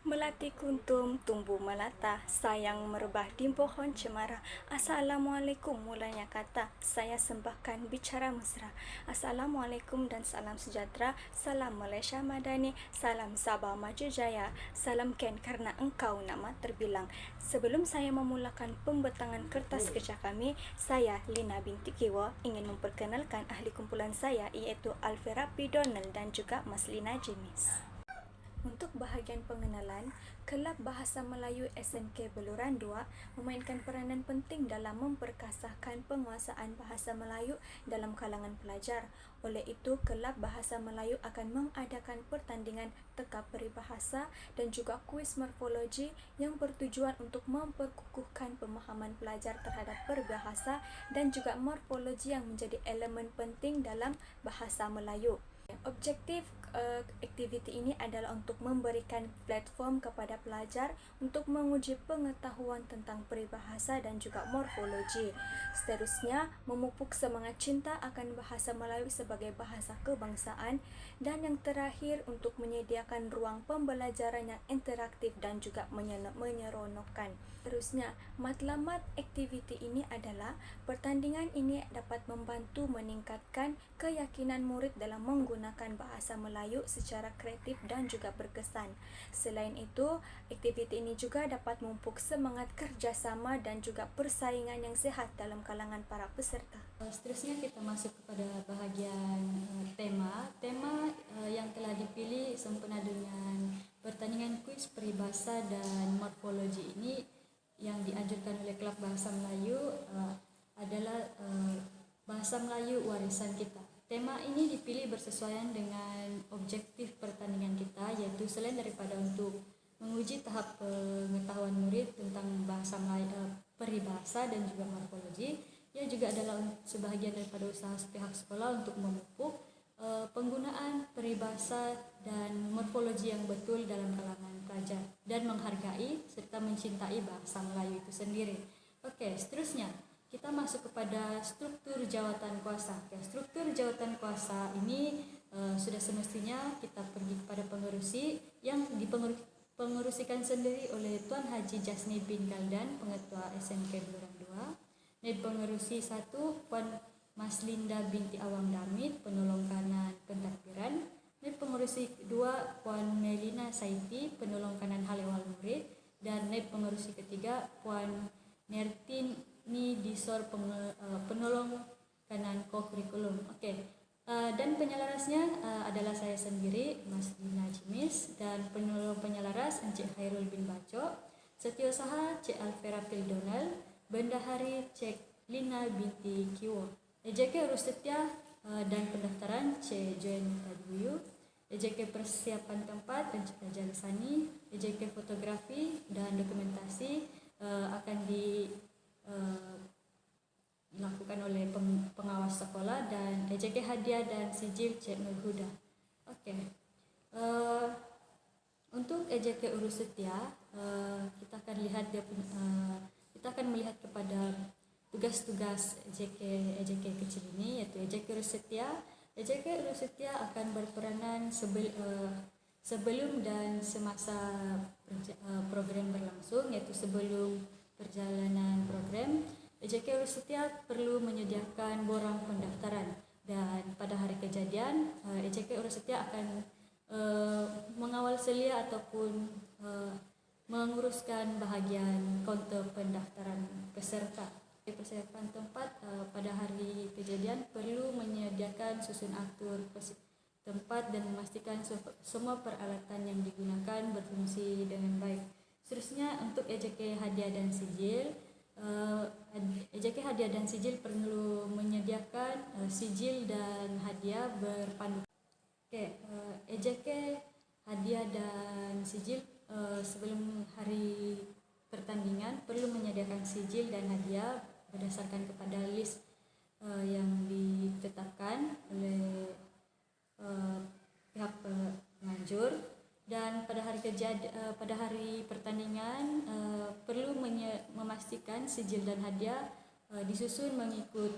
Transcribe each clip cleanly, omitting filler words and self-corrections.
Melati kuntum, tumbuh melata, sayang merebah di pohon cemara. Assalamualaikum mulanya kata, saya sembahkan bicara mesra. Assalamualaikum dan salam sejahtera, salam Malaysia Madani, salam Sabah Maju Jaya, salam Ken karena engkau nama terbilang. Sebelum saya memulakan pembetangan kertas kerja kami, saya Lina binti Kiwa ingin memperkenalkan ahli kumpulan saya iaitu Alfera P. Donald dan juga Mas Lina Jemis. Untuk bahagian pengenalan, Kelab Bahasa Melayu SMK Beluran 2 memainkan peranan penting dalam memperkasahkan penguasaan bahasa Melayu dalam kalangan pelajar. Oleh itu, Kelab Bahasa Melayu akan mengadakan pertandingan teka peribahasa dan juga kuis morfologi yang bertujuan untuk memperkukuhkan pemahaman pelajar terhadap peribahasa dan juga morfologi yang menjadi elemen penting dalam bahasa Melayu. Objektif aktiviti ini adalah untuk memberikan platform kepada pelajar untuk menguji pengetahuan tentang peribahasa dan juga morfologi. Seterusnya, memupuk semangat cinta akan bahasa Melayu sebagai bahasa kebangsaan, dan yang terakhir untuk menyediakan ruang pembelajaran yang interaktif dan juga menyeronokkan. Terusnya, matlamat aktiviti ini adalah pertandingan ini dapat membantu meningkatkan keyakinan murid dalam menggunakan bahasa Melayu secara kreatif dan juga berkesan. Selain itu, aktiviti ini juga dapat memupuk semangat kerjasama dan juga persaingan yang sehat dalam kalangan para peserta. Seterusnya kita masuk kepada bahagian tema. Tema yang telah dipilih sempena dengan pertandingan kuis peribahasa dan morfologi ini yang dianjurkan oleh Kelab Bahasa Melayu adalah Bahasa Melayu Warisan Kita. Tema ini dipilih bersesuaian dengan objektif pertandingan kita, yaitu selain daripada untuk menguji tahap pengetahuan murid tentang bahasa Melayu, peribahasa dan juga morfologi, ia juga adalah sebahagian daripada usaha pihak sekolah untuk memupuk penggunaan peribahasa dan morfologi yang betul dalam kalangan pelajar dan menghargai serta mencintai bahasa Melayu itu sendiri. Oke, seterusnya kita masuk kepada struktur jawatan kuasa. Struktur jawatan kuasa ini sudah semestinya kita pergi kepada pengerusi yang dipengerusikan sendiri oleh Tuan Haji Jasni bin Galdan, Pengetua SMK Beluran 2. Dan pengerusi 1 Puan Mas Linda binti Awang Damit, Penolong Kanan Pentadbiran. Dan pengerusi 2 Puan Melina Saiti, Penolong Kanan Halewal Murid. Dan pengerusi ketiga Puan Nertin ni Disor Penolong Kanan Co-Kurikulum. Dan penyelarasnya adalah saya sendiri, Mas Lina Jemis, dan penolong penyelaras Encik Khairul bin Baco, Setiausaha Cik Alfera P. Donald, Bendahari Cik Lina binti Kiwo, EJK Urus Setia dan pendaftaran Cik Joen Tadbuyu, EJK Persiapan Tempat Encik Najal Sani, EJK Fotografi dan Dokumentasi akan dilakukan oleh pengawas sekolah, dan EJK Hadiah dan Sijil Cik Nur Huda. Untuk EJK Urus Setia, kita akan lihat kita akan melihat kepada tugas-tugas EJK kecil ini, yaitu EJK Urus Setia. EJK Urus Setia akan berperanan sebelum dan semasa program berlangsung, yaitu sebelum perjalanan program, EJK Urus Setia perlu menyediakan borang pendaftaran, dan pada hari kejadian EJK Urus Setia akan mengawal selia ataupun menguruskan bahagian kaunter pendaftaran peserta. Persiapan tempat pada hari kejadian perlu menyediakan susun atur tempat dan memastikan semua peralatan yang digunakan berfungsi dengan baik. Seterusnya, untuk EJK Hadiah dan Sijil, EJK Hadiah dan Sijil perlu menyediakan sijil dan hadiah berpandukan. EJK Hadiah dan Sijil sebelum hari pertandingan perlu menyediakan sijil dan hadiah berdasarkan kepada list yang ditetapkan oleh pihak penganjur. Dan pada hari pertandingan perlu memastikan sijil dan hadiah disusun mengikut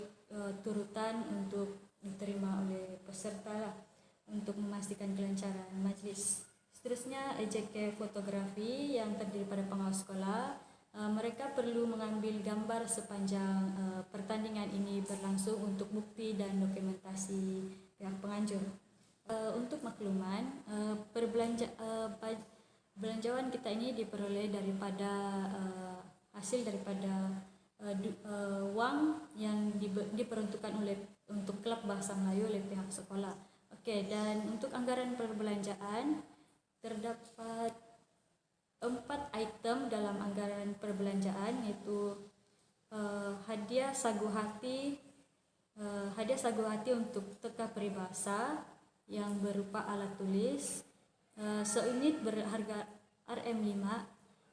turutan untuk diterima oleh peserta untuk memastikan kelancaran majlis. Seterusnya EJK fotografi yang terdiri pada pengawas sekolah. Mereka perlu mengambil gambar sepanjang pertandingan ini berlangsung untuk bukti dan dokumentasi pihak penganjur. Untuk makluman, belanjawan kita ini diperoleh daripada hasil daripada wang yang diperuntukkan untuk klub bahasa Melayu oleh pihak sekolah. Okey, dan untuk anggaran perbelanjaan terdapat 4 item dalam anggaran perbelanjaan, iaitu hadiah sagu hati untuk teka peribahasa yang berupa alat tulis, seunit berharga RM5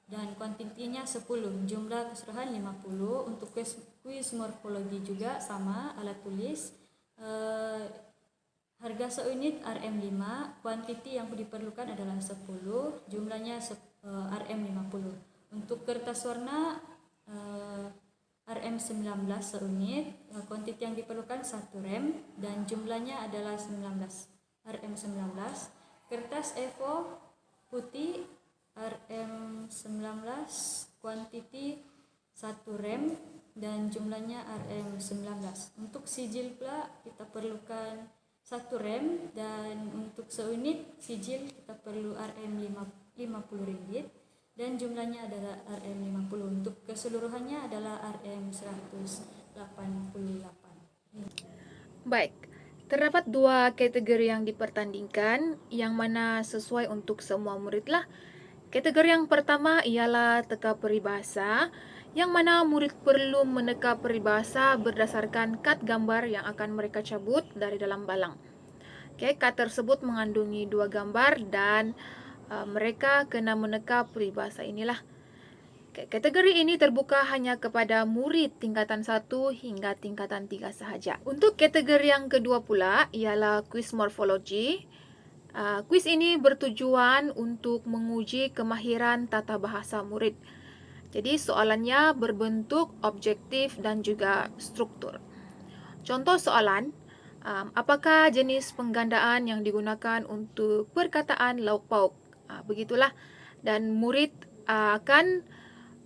dan kuantitinya 10, jumlah keseluruhan 50. Untuk kuis morfologi juga sama, alat tulis, harga seunit RM5, kuantiti yang diperlukan adalah 10, jumlahnya RM50. Untuk kertas warna RM19 seunit, kuantiti yang diperlukan 1 rem dan jumlahnya adalah 19, RM19. Kertas A4 putih RM19, kuantiti 1 rem dan jumlahnya RM19. Untuk sijil pula kita perlukan 1 rem dan untuk seunit sijil kita perlu RM50 dan jumlahnya adalah RM50. Untuk keseluruhannya adalah RM188. Baik, terdapat 2 kategori yang dipertandingkan yang mana sesuai untuk semua murid lah. Kategori yang pertama ialah teka peribahasa, yang mana murid perlu meneka peribahasa berdasarkan kad gambar yang akan mereka cabut dari dalam balang. Okey, kad tersebut mengandungi 2 gambar dan mereka kena meneka peribahasa inilah. Okay, kategori ini terbuka hanya kepada murid tingkatan 1 hingga tingkatan 3 sahaja. Untuk kategori yang kedua pula ialah kuis morfologi. Kuis ini bertujuan untuk menguji kemahiran tata bahasa murid. Jadi soalannya berbentuk objektif dan juga struktur. Contoh soalan, apakah jenis penggandaan yang digunakan untuk perkataan lauk pauk? Begitulah. Dan murid akan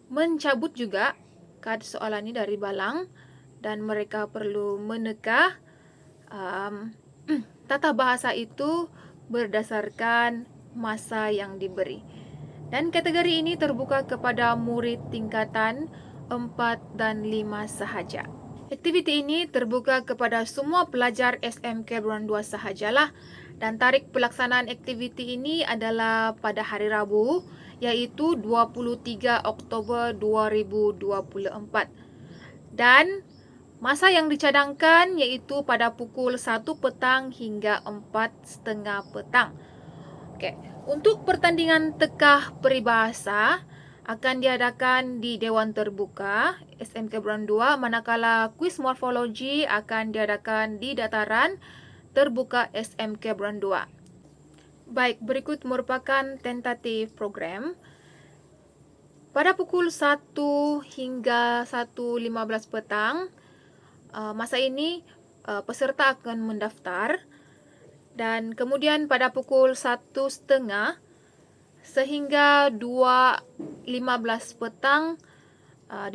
mencabut juga kad soalan ini dari balang dan mereka perlu meneka tata bahasa itu berdasarkan masa yang diberi. Dan kategori ini terbuka kepada murid tingkatan 4 dan 5 sahaja. Aktiviti ini terbuka kepada semua pelajar SMK Beruang 2 sahajalah, dan tarikh pelaksanaan aktiviti ini adalah pada hari Rabu, iaitu 23 Oktober 2024. Dan masa yang dicadangkan iaitu pada pukul 1 petang hingga 4:30 petang. Okey, untuk pertandingan teka peribahasa akan diadakan di Dewan Terbuka SMK Beruang 2, manakala kuis morfologi akan diadakan di Dataran Terbuka SMK Beruang 2. Baik, berikut merupakan tentatif program. Pada pukul 1 hingga 1:15 petang, masa ini peserta akan mendaftar, dan kemudian pada pukul 1:30 sehingga 2:15 petang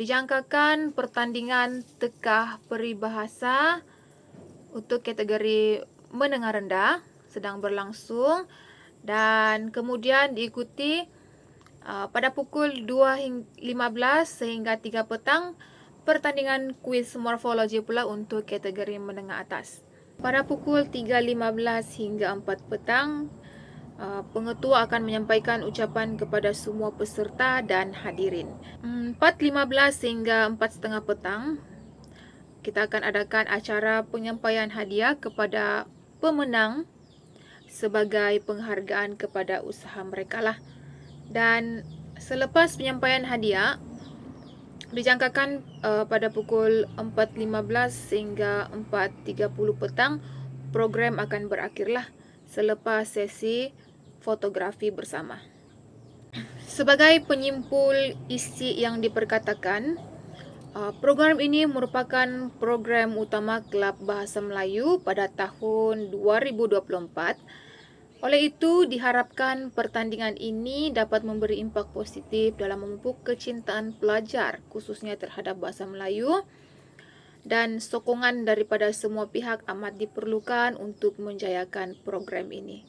dijangkakan pertandingan teka peribahasa untuk kategori menengah rendah sedang berlangsung, dan kemudian diikuti pada pukul 2:15 sehingga 3 petang pertandingan kuis morfologi pula untuk kategori menengah atas. Pada pukul 3:15 hingga 4 petang, pengetua akan menyampaikan ucapan kepada semua peserta dan hadirin. 4:15 hingga 4:30 petang, kita akan adakan acara penyampaian hadiah kepada pemenang sebagai penghargaan kepada usaha mereka lah. Dan selepas penyampaian hadiah, dijangkakan pada pukul 4:15 hingga 4:30 petang, program akan berakhirlah selepas sesi fotografi bersama. Sebagai penyimpul isi yang diperkatakan, program ini merupakan program utama Kelab Bahasa Melayu pada tahun 2024 Oleh itu, diharapkan pertandingan ini dapat memberi impak positif dalam memupuk kecintaan pelajar, khususnya terhadap bahasa Melayu, dan sokongan daripada semua pihak amat diperlukan untuk menjayakan program ini.